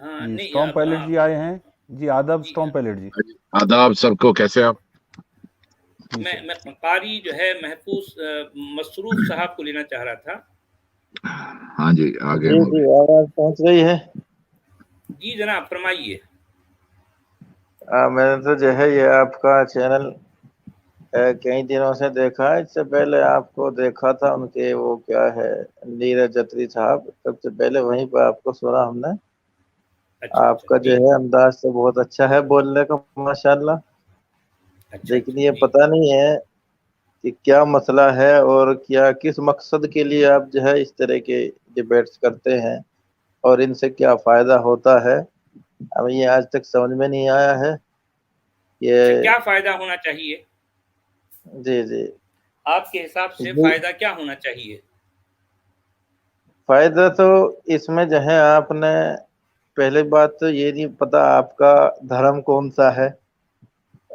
ہاں جی نہیں storm pilot جی آئے ہیں. جی آداب اسٹام پائلٹ جی. آداب سب کو، کیسے آپ؟ میں قاری جو ہے محفوظ مصروف صاحب کو لینا چاہ رہا تھا. ہاں جی آگے. جی آواز پہنچ رہی ہے. جی جناب فرمائیے. میں نے تو جو ہے یہ آپ کا چینل کئی دنوں سے دیکھا ہے. اس سے پہلے آپ کو دیکھا تھا ان کے وہ کیا ہے نیرج جتری صاحب، سب سے پہلے وہیں پہ آپ کو سنا ہم نے. اچھا آپ کا جو ہے انداز تو بہت اچھا ہے بولنے کا ماشاءاللہ. لیکن یہ پتہ نہیں ہے کہ کیا مسئلہ ہے اور کیا کس مقصد کے لیے آپ جو ہے اس طرح کے ڈیبیٹس کرتے ہیں اور ان سے کیا فائدہ ہوتا ہے. ہمیں یہ آج تک سمجھ میں نہیں آیا ہے. یہ کیا فائدہ ہونا چاہیے؟ جی جی آپ کے حساب سے فائدہ کیا ہونا چاہیے؟ فائدہ تو اس میں جو ہے آپ نے پہلے بات تو یہ نہیں پتا آپ کا دھرم کون سا ہے.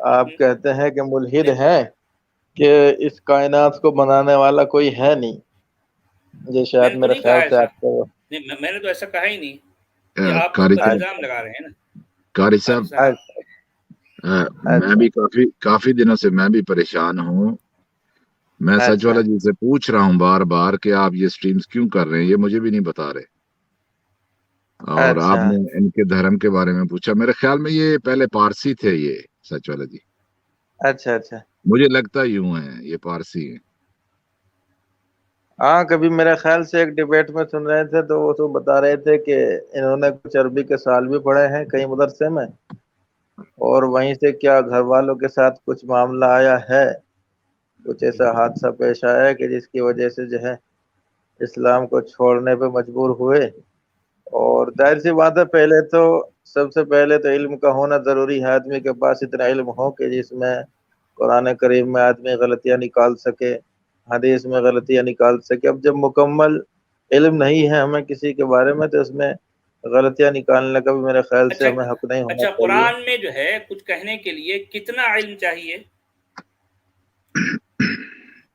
آپ کہتے ہیں کہ ملحد ہیں کہ اس کائنات کو بنانے والا کوئی ہے نہیں. یہ میں شاید نے تو میرے نہیں کہا خیال سے ایسا. آپ کو میں نے تو ایسا کہا ہی نہیں. یہ آپ قاری پر صاحب، الزام لگا رہے ہیں نا. قاری صاحب میں بھی کافی دنوں سے میں بھی پریشان ہوں. میں سچ والا جی سے پوچھ رہا ہوں بار بار کہ آپ یہ سٹریمز کیوں کر رہے ہیں، یہ مجھے بھی نہیں بتا رہے. اور آپ نے ان کے دھرم کے بارے میں پوچھا. میرے خیال میں یہ پہلے پارسی تھے یہ سچ والا جی. اچھا مجھے لگتا یوں ہے یہ پارسی ہیں. ہاں کبھی میرے خیال سے ایک ڈیبیٹ میں سن رہے تھے تو وہ تو بتا رہے تھے کہ انہوں نے کچھ عربی کے سال بھی پڑھے ہیں کئی مدرسے میں، اور وہیں سے کیا گھر والوں کے ساتھ کچھ معاملہ آیا ہے، کچھ ایسا حادثہ پیش آیا ہے کہ جس کی وجہ سے جو ہے اسلام کو چھوڑنے پہ مجبور ہوئے. اور ظاہر سی بات ہے پہلے تو سب سے پہلے تو علم کا ہونا ضروری ہے. آدمی کے پاس اتنا علم ہو کہ جس میں قرآن کریم میں آدمی غلطیاں نکال سکے، حدیث میں غلطیاں نکال سکے. اب جب مکمل علم نہیں ہے ہمیں کسی کے بارے میں تو اس میں غلطیاں نکالنے کا بھی میرے خیال سے ہمیں حق نہیں ہونا چاہیے. قرآن میں جو ہے کچھ کہنے کے لیے کتنا علم چاہیے؟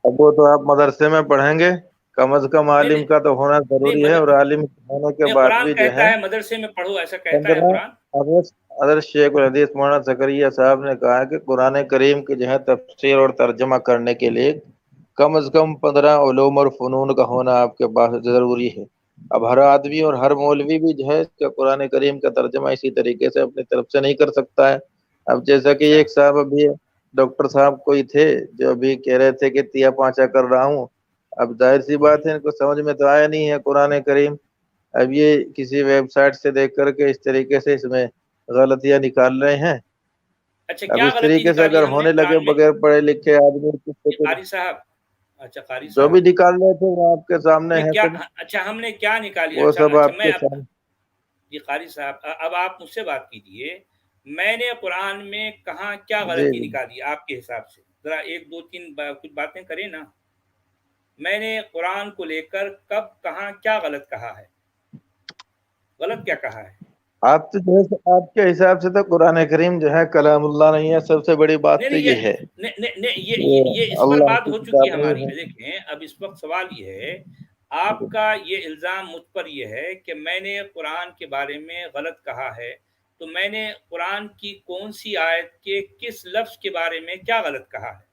اب وہ تو آپ مدرسے میں پڑھیں گے، کم از کم عالم کا تو ہونا ضروری ہے. اور عالم ہونے کے بعد قرآن بھی جو کہتا ہے ہے مدرسے میں پڑھو، ایسا کہتا ہے قرآن. حضرت شیخ الحدیث مولانا زکریا صاحب نے کہا کہ قرآن کریم کی جو ہے تفسیر اور ترجمہ کرنے کے لیے کم از کم 15 علوم اور فنون کا ہونا آپ کے پاس ضروری ہے. اب ہر آدمی اور ہر مولوی بھی جو ہے کہ قرآن کریم کا ترجمہ اسی طریقے سے اپنی طرف سے نہیں کر سکتا ہے. اب جیسا کہ ایک صاحب ابھی ڈاکٹر صاحب کوئی تھے جو ابھی کہہ رہے تھے کہ تیا پانچا کر رہا ہوں. اب ظاہر سی بات ہے ان کو سمجھ میں تو آیا نہیں ہے قرآن کریم. اب یہ کسی ویب سائٹ سے دیکھ کر کے اس طریقے سے اس میں غلطیاں نکال رہے ہیں. اب کیا اس غلطی طریقے سے نکالی اگر ہم نے ہونے لگے قرآن میں؟ بغیر پڑھے لکھے آدمی قاری صاحب، قاری جو بھی صاحب نکال رہے تھے وہ آپ کے سامنے ہے کیا سب. ہم نے کیا نکالی؟ وہ سب آپ میں کے سامنے. جی قاری صاحب اب آپ مجھ سے بات کیجئے. میں نے قرآن میں کہاں کیا جی غلطی نکالی آپ کے حساب سے؟ ذرا ایک دو تین کچھ باتیں کریں نا. میں نے قرآن کو لے کر کب کہاں کیا غلط کہا ہے؟ غلط کیا کہا ہے؟ آپ تو جو ہے آپ کے حساب سے تو قرآن کریم جو ہے کلام اللہ نہیں ہے. سب سے بڑی بات تو یہ ہے یہ اس پر اللہ بات کی ہو چکی ہے کتاب ہماری. نہیں ہے. دیکھیں اب اس وقت سوال یہ ہے، آپ کا یہ الزام مجھ پر یہ ہے کہ میں نے قرآن کے بارے میں غلط کہا ہے. تو میں نے قرآن کی کون سی آیت کے کس لفظ کے بارے میں کیا غلط کہا ہے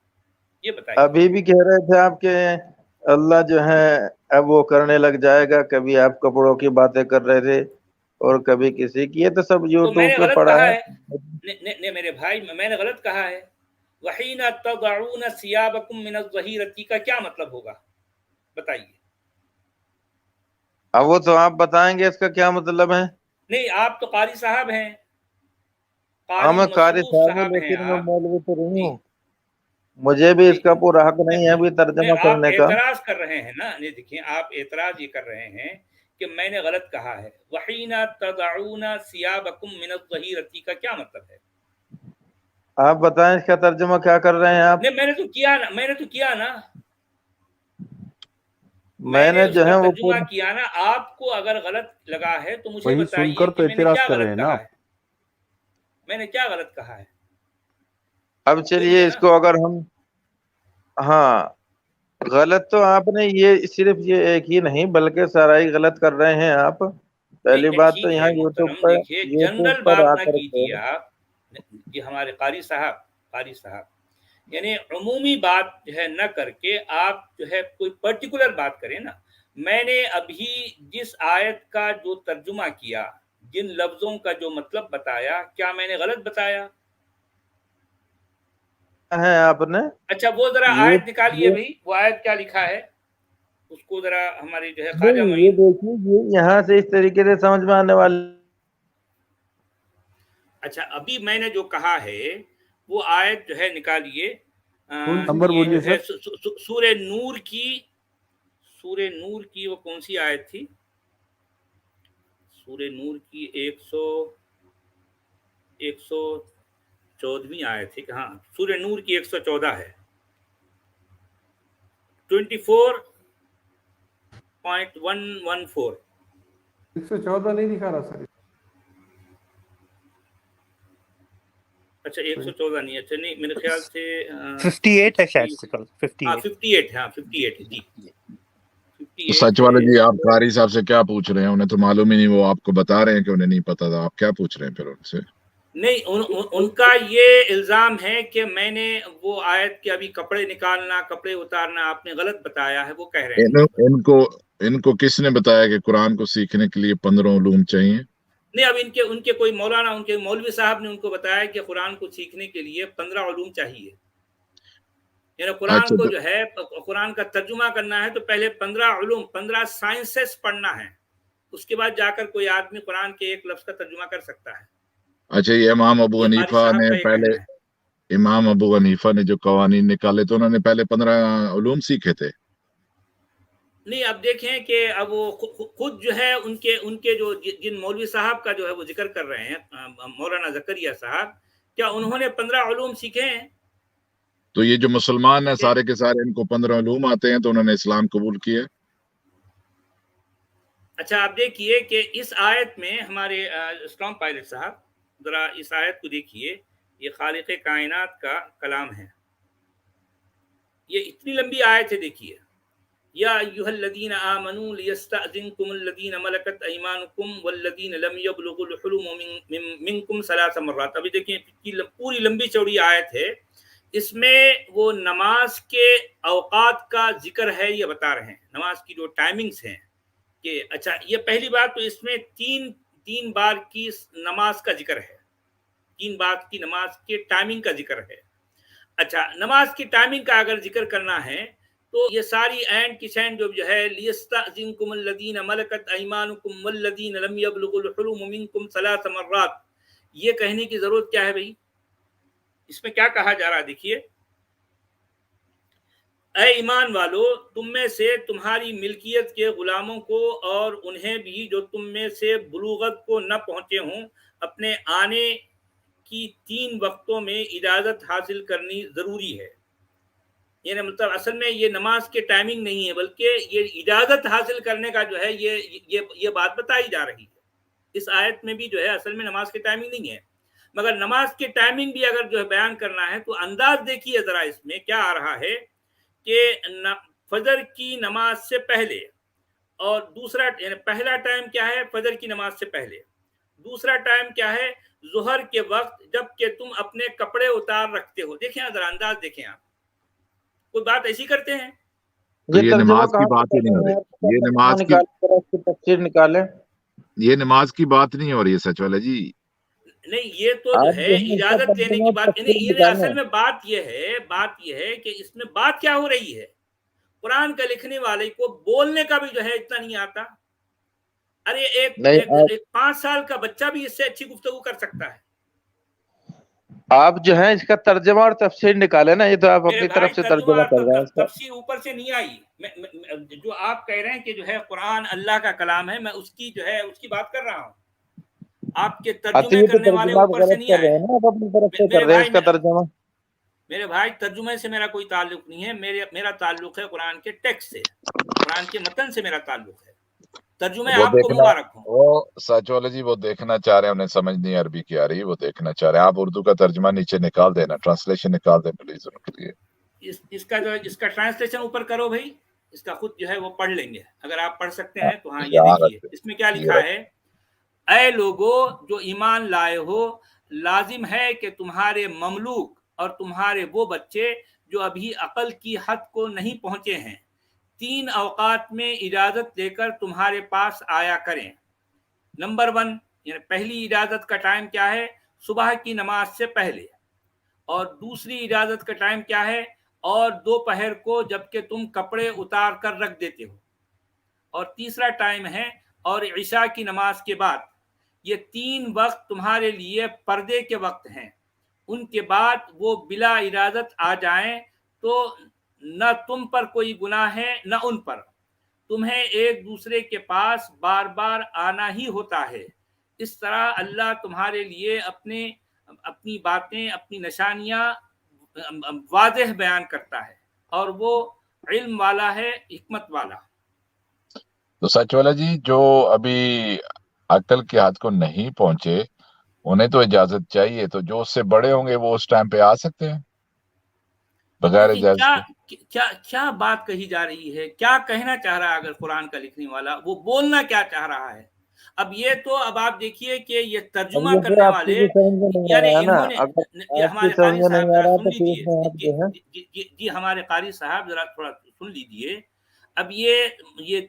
یہ بتائیے. ابھی بھی کہہ رہے تھے آپ کے اللہ جو ہے اب وہ کرنے لگ جائے گا. کبھی آپ کپڑوں کی باتیں کر رہے تھے اور کبھی کسی کی. یہ تو سب تو میں نے یوٹیوب پہ غلط پڑا کہا ہے. نہیں میرے بھائی، میں نے غلط کہا ہے. وَحِينَ تَضَعُونَ ثِيَابَكُم مِّنَ الظَّهِيرَةِ کا کیا مطلب ہوگا بتائیے. اب وہ تو آپ بتائیں گے اس کا کیا مطلب ہے. نہیں آپ تو قاری صاحب ہیں، ہاں میں قاری مصروف صاحب ہوں صاحب ہیں لیکن میں آپ. مولوی تو نہیں جی ہوں. مجھے بھی اس نہیں کا پورا حق نہیں ہے ابھی نہیں ترجمہ آپ کرنے کا. اعتراض کر رہے ہیں نا. نہیں دیکھیں آپ اعتراض یہ کر رہے ہیں کہ میں نے غلط کہا ہے. وَحِينَ تَضَعُونَ ثِيَابَكُم مِّنَ الظَّهِيرَةِ کا کیا مطلب ہے؟ آپ بتائیں اس کا ترجمہ کیا کر رہے ہیں آپ. نہیں میں نے تو کیا نا. میں میں نے اس جو کا ہے وہ ترجمہ کیا نا. آپ کو اگر غلط لگا ہے تو مجھے وہی سن بتائیے کر کہ تو میں نے اعتراض کیا کر رہے غلط ہیں نا کہا آپ. ہے. میں نے کیا غلط کہا ہے اب بولیے چلیے اس نا. کو اگر ہم ہاں غلط تو آپ نے یہ صرف یہ ایک ہی نہیں بلکہ سارا ہی غلط کر رہے ہیں آپ. پہلی بات تو ٹھیک یہاں ہے یوٹیوب محترم، پر دیکھیے جنرل آ بات نہ کر کے کیجیے آپ، یہ ہمارے قاری صاحب یعنی عمومی بات جو ہے نہ کر کے آپ جو ہے کوئی پرٹیکولر بات کریں نا. میں نے ابھی جس آیت کا جو ترجمہ کیا، جن لفظوں کا جو مطلب بتایا، کیا میں نے غلط بتایا؟ ہے آپ نے اچھا وہ ذرا آیت نکالیے یہ بھائی، وہ آیت کیا لکھا ہے اس کو ذرا ہماری جو ہے خواجہ نہیں، یہ معین. دیکھیے یہ یہاں سے اس طریقے سے سمجھ میں آنے والی. اچھا ابھی میں نے جو کہا ہے وہ آیت جو ہے نکالیے. نمبر یہ بولیے جو ہے سر. سورہ نور کی وہ کون سی آیت تھی؟ سورہ نور کی 114ویں آیت تھی کہ ہاں سورہ نور کی 114 ہے، 24.114. 114 نہیں دکھا رہا سر. اچھا 114 نہیں، اچھا نہیں میرے خیال سے 58 ہے شاید سے، 58 ہاں 58 جی. تو سچ والے جی آپ قاری صاحب سے کیا پوچھ رہے ہیں؟ انہیں تو معلوم ہی نہیں، وہ آپ کو بتا رہے ہیں کہ انہیں نہیں پتا تھا. آپ کیا پوچھ رہے ہیں پھر ان سے؟ نہیں، ان کا یہ الزام ہے کہ میں نے وہ آیت کے ابھی کپڑے نکالنا کپڑے اتارنا آپ نے غلط بتایا ہے، وہ کہہ رہے ہیں. ان کو کس نے بتایا کہ قرآن کو سیکھنے کے لیے 15 علوم چاہیے؟ نہیں، اب ان کے کوئی مولانا، ان کے مولوی صاحب نے ان کو بتایا کہ قرآن کو سیکھنے کے لیے 15 علوم چاہیے. یعنی قرآن اچھا کو تو جو ہے قرآن کا ترجمہ کرنا ہے تو پہلے 15 علوم 15 سائنسز پڑھنا ہے، اس کے بعد جا کر کوئی آدمی قرآن کے ایک لفظ کا ترجمہ کر سکتا ہے. اچھا یہ امام ابو یہ قاری حنیفہ صاحب نے کا یہ پہلے، کہنا ہے. امام ابو حنیفہ نے جو قوانین نکالے تو انہوں نے پہلے 15 علوم سیکھے تھے. نہیں اب دیکھیں کہ اب وہ خود جو ہے ان کے جو جن مولوی صاحب کا جو ہے وہ ذکر کر رہے ہیں مولانا زکریا صاحب، کیا انہوں نے 15 علوم سیکھے ہیں؟ تو یہ جو مسلمان ہیں سارے کے سارے ان کو 15 علوم آتے ہیں تو انہوں نے اسلام قبول کیا. اچھا آپ دیکھیے کہ اس آیت میں ہمارے اسٹرانگ پائلٹ صاحب ذرا اس آیت کو دیکھیے، یہ خالق کائنات کا کلام ہے، یہ اتنی لمبی آیت ہے. دیکھیے یا ایھا الذین آمنوا لیستأذنکم الذین ملکت ایمانکم والذین لم یبلغوا الحلم منکم 3 مرات. ابھی دیکھیں پوری لمبی چوڑی آیت ہے، اس میں وہ نماز کے اوقات کا ذکر ہے، یہ بتا رہے ہیں نماز کی جو ٹائمنگز ہیں کہ اچھا یہ پہلی بات تو اس میں تین بار کی نماز کا ذکر ہے، 3 بار کی نماز کے ٹائمنگ کا ذکر ہے. اچھا نماز کی ٹائمنگ کا اگر ذکر کرنا ہے تو یہ ساری اینڈ کی سینڈ جو ہے لیستأذنکم الذین ملکت ایمانکم والذین لم یبلغوا الحلم منکم 3 مرات، یہ کہنے کی ضرورت کیا ہے بھائی؟ اس میں کیا کہا جا رہا ہے؟ دیکھیے اے ایمان والو، تم میں سے تمہاری ملکیت کے غلاموں کو اور انہیں بھی جو تم میں سے بلوغت کو نہ پہنچے ہوں اپنے آنے کی 3 وقتوں میں اجازت حاصل کرنی ضروری ہے. یعنی مطلب اصل میں یہ نماز کے ٹائمنگ نہیں ہے بلکہ یہ اجازت حاصل کرنے کا جو ہے یہ بات بتائی جا رہی ہے. اس آیت میں بھی جو ہے اصل میں نماز کے ٹائمنگ نہیں ہے، مگر نماز کے ٹائمنگ بھی اگر جو ہے بیان کرنا ہے تو انداز دیکھیے ذرا اس میں کیا آ رہا ہے کہ فجر کی نماز سے پہلے، اور دوسرا یعنی پہلا ٹائم کیا ہے فجر کی نماز سے پہلے، دوسرا ٹائم کیا ہے ظہر کے وقت جب کہ تم اپنے کپڑے اتار رکھتے ہو. دیکھیں ذرا انداز دیکھیں، آپ کوئی بات ایسی کرتے ہیں؟ تو یہ ترجمہ نماز کی کہاں بات سے ہی نہیں کر ہو رہے ہیں؟ رہی، یہ ترجمہ نماز کی، نکال کر اس کی تفسیر نکالیں. یہ نماز کی بات نہیں ہو رہی ہے سچ والا جی. نہیں یہ تو جو آپ ہے جو ہے اس کا اجازت دینے ترجمہ کی اور بات، تفسیر یعنی نکالیں. اصل میں بات یہ ہے کہ اس میں بات کیا ہو رہی ہے. قرآن کا لکھنے والے کو بولنے کا بھی جو ہے اتنا نہیں آتا. ارے ایک 5 سال کا بچہ بھی اس سے اچھی گفتگو کر سکتا ہے. آپ جو ہے اس کا ترجمہ اور تفسیر نکالے نا، یہ تو آپ میرے اپنی بھائی طرف سے ترجمہ کر رہے ہیں اس کا. تفسیر اوپر سے نہیں آئی. جو آپ کہہ رہے ہیں کہ جو ہے قرآن اللہ کا کلام ہے، میں اس کی جو ہے اس کی بات کر رہا ہوں. آپ کے ترجمے یہ تو کرنے والے ترجمہ آپ اوپر سے غلط نہیں کر آئے رہے ہیں ہیں. نا، آپ اپنی طرف سے کر رہے ہیں اس کا ترجمہ. میرے بھائی ترجمے سے میرا کوئی تعلق نہیں ہے، میرا تعلق ہے قرآن کے ٹیکسٹ سے، قرآن کے متن سے میرا تعلق ہے. ترجمے وہ آپ کو دیکھنا، مبارک ہوں. وہ سچ والا جی وہ دیکھنا چاہ رہے ہیں، انہیں سمجھ نہیں عربی کی آ رہی، وہ دیکھنا چاہ رہے ہیں. آپ اردو کا ترجمہ نیچے نکال دینا، ٹرانسلیشن نکال دیں پلیز ان کے لیے. اس کا ٹرانسلیشن اوپر کرو بھائی، اس کا خود جو ہے وہ پڑھ لیں گے. اگر آپ پڑھ سکتے ہیں تو ہاں یہ یہاں دیکھیے رکھ دیں، اس میں کیا یہ لکھا رکھ ہے. اے لوگو جو ایمان لائے ہو، لازم ہے کہ تمہارے مملوک اور تمہارے وہ بچے جو ابھی عقل کی حد کو نہیں پہنچے ہیں 3 اوقات میں اجازت لے کر تمہارے پاس آیا کریں۔ نمبر 1، یعنی پہلی اجازت کا ٹائم کیا ہے؟ صبح کی نماز سے پہلے۔ اور دوسری اجازت کا ٹائم کیا ہے؟ اور دوپہر کو جب کہ تم کپڑے اتار کر رکھ دیتے ہو۔ اور تیسرا ٹائم ہے اور عشاء کی نماز کے بعد۔ یہ 3 وقت تمہارے لیے پردے کے وقت ہیں۔ ان کے بعد وہ بلا اجازت آ جائیں تو نہ تم پر کوئی گناہ ہے نہ ان پر۔ تمہیں ایک دوسرے کے پاس بار بار آنا ہی ہوتا ہے۔ اس طرح اللہ تمہارے لیے اپنی باتیں، اپنی نشانیاں واضح بیان کرتا ہے، اور وہ علم والا ہے، حکمت والا۔ تو سچ والا جی، جو ابھی عقل کی حد کو نہیں پہنچے انہیں تو اجازت چاہیے، تو جو اس سے بڑے ہوں گے وہ اس ٹائم پہ آ سکتے ہیں بغیر اجازت کے؟ کیا بات کہی جا رہی ہے؟ کیا کہنا چاہ رہا ہے اگر قرآن کا لکھنے والا وہ بولنا کیا چاہ رہا ہے؟ اب یہ تو اب آپ دیکھیے کہ یہ ترجمہ کرنے والے، یعنی انہوں نے ہمارے قاری صاحب ذرا سن لیجیے، جی ہمارے قاری صاحب ذرا تھوڑا سن لیجیے۔ اب یہ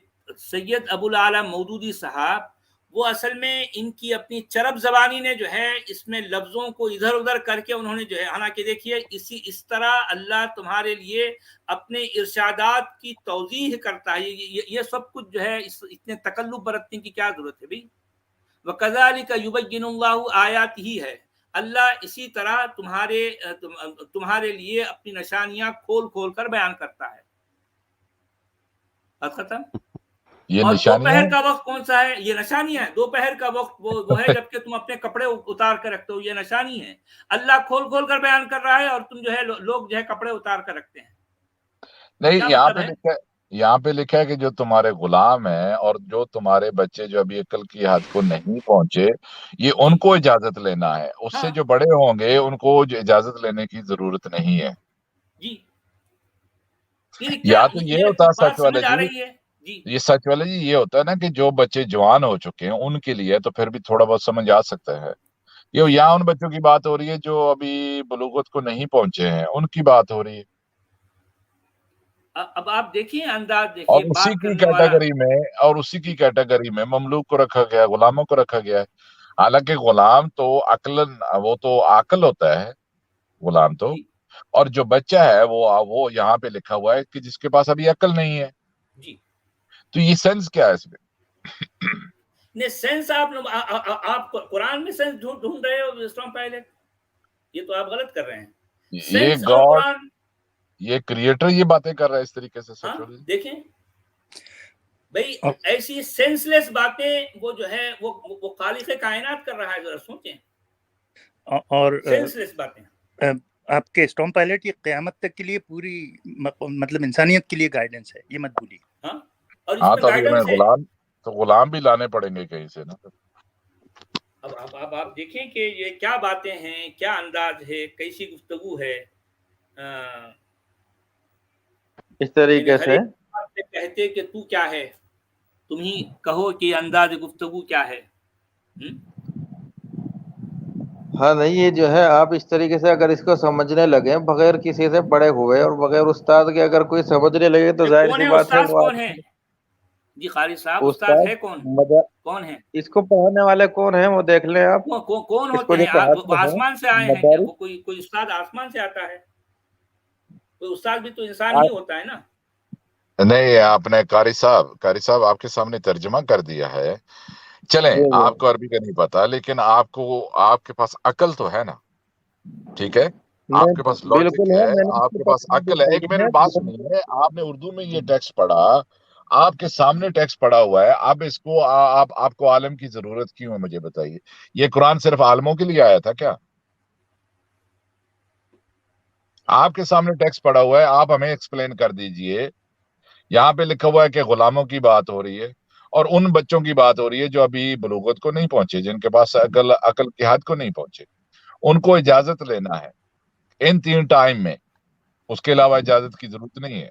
سید ابو الاعلی مودودی صاحب، وہ اصل میں ان کی اپنی چرب زبانی نے جو ہے اس میں لفظوں کو ادھر ادھر کر کے انہوں نے جو ہے، حالانکہ دیکھیے اس طرح اللہ تمہارے لیے اپنے ارشادات کی توضیح کرتا ہے۔ یہ سب کچھ جو ہے اتنے تکلف برتنے کی کیا ضرورت ہے بھائی؟ وَكَذَلِكَ يُبَيِّنُ اللَّهُ آیَاتِهِ ہے، اللہ اسی طرح تمہارے لیے اپنی نشانیاں کھول کھول کر بیان کرتا ہے۔ بات ختم۔ اور دوپہر کا وقت کون سا ہے؟ یہ نشانی ہے۔ دوپہر کا وقت وہ ہے جب کہ تم اپنے کپڑے اتار کر رکھتے ہو، یہ نشانی ہے۔ اللہ کھول کھول کر بیان کر رہا ہے اور تم جو ہے لوگ جو ہے کپڑے اتار کر رکھتے ہیں۔ نہیں، یہاں پہ لکھا ہے کہ جو تمہارے غلام ہیں اور جو تمہارے بچے جو ابھی عقل کی حد کو نہیں پہنچے، یہ ان کو اجازت لینا ہے۔ اس سے جو بڑے ہوں گے ان کو اجازت لینے کی ضرورت نہیں ہے۔ جی، یا تو یہ ہوتا سچ والا جی، یہ سچ والا جی یہ ہوتا ہے نا کہ جو بچے جوان ہو چکے ہیں ان کے لیے تو پھر بھی تھوڑا بہت سمجھ آ سکتا ہے۔ یہ یہاں ان بچوں کی بات ہو رہی ہے جو ابھی بلوغت کو نہیں پہنچے ہیں، ان کی بات ہو رہی ہے۔ اب آپ دیکھیں انداز، دیکھیں اور اسی کی کیٹیگری میں مملوک کو رکھا گیا ہے، غلاموں کو رکھا گیا ہے۔ حالانکہ غلام تو وہ تو عاقل ہوتا ہے غلام تو، اور جو بچہ ہے وہ یہاں پہ لکھا ہوا ہے کہ جس کے پاس ابھی عقل نہیں ہے۔ جی، تو یہ سینس کیا ہے اس میں؟ نہیں، سینس آپ قرآن میں سینس ڈھونڈ رہے ہو اسٹرانگ پائلٹ، یہ تو آپ غلط کر رہے ہیں۔ یہ گاڈ، یہ کریٹر یہ باتیں کر رہا ہے اس طریقے سے۔ دیکھیں بھائی، ایسی سینس لیس باتیں وہ جو ہے وہ خالق کائنات کر رہا ہے، ذرا سوچیں۔ اور سینس لیس باتیں آپ کے اسٹارم پائلٹ یہ قیامت تک کے لیے پوری مطلب انسانیت کے لیے گائیڈنس ہے، یہ مت بھولیے۔ ہاں، تو ابھی ہمیں غلام بھی لانے پڑیں گے کہیں سے نا۔ اب آپ دیکھیں کہ یہ کیا باتیں ہیں، کیا انداز ہے، کیسی گفتگو ہے۔ اس طریقے سے کہتے کہ تو کیا ہے، تم ہی کہو کہ انداز گفتگو کیا ہے۔ ہاں نہیں، یہ جو ہے آپ اس طریقے سے اگر اس کو سمجھنے لگے بغیر کسی سے پڑھے ہوئے اور بغیر استاد کے اگر کوئی سمجھنے لگے تو ظاہر سی بات ہے کون ہے جی قاری صاحب؟ استاد ہے کون ہے؟ اس کو پڑھانے والے کون ہیں وہ دیکھ لیں آپ، کون ہوتے ہیں؟ وہ آسمان سے آئے ہیں کیا؟ وہ کوئی استاد آسمان سے آتا ہے؟ کوئی استاد بھی تو انسان ہی ہوتا ہے نا۔ نہیں، آپ نے قاری صاحب آپ کے سامنے ترجمہ کر دیا ہے۔ چلیں، آپ کو عربی کا نہیں پتا لیکن آپ کے پاس عقل تو ہے نا، ٹھیک ہے؟ آپ کے پاس لاجک ہے، آپ کے پاس عقل ہے۔ ایک منٹ بات سنیے، آپ نے اردو میں یہ ٹیکسٹ پڑھا، آپ کے سامنے ٹیکسٹ پڑھا ہوا ہے، اب اس کو آپ کو عالم کی ضرورت کیوں ہے مجھے بتائیے؟ یہ قرآن صرف عالموں کے لیے آیا تھا کیا؟ آپ کے سامنے ٹیکسٹ پڑھا ہوا ہے، آپ ہمیں ایکسپلین کر دیجئے۔ یہاں پہ لکھا ہوا ہے کہ غلاموں کی بات ہو رہی ہے اور ان بچوں کی بات ہو رہی ہے جو ابھی بلوغت کو نہیں پہنچے، جن کے پاس عقل کی حد کو نہیں پہنچے، ان کو اجازت لینا ہے ان 3 ٹائم میں، اس کے علاوہ اجازت کی ضرورت نہیں ہے۔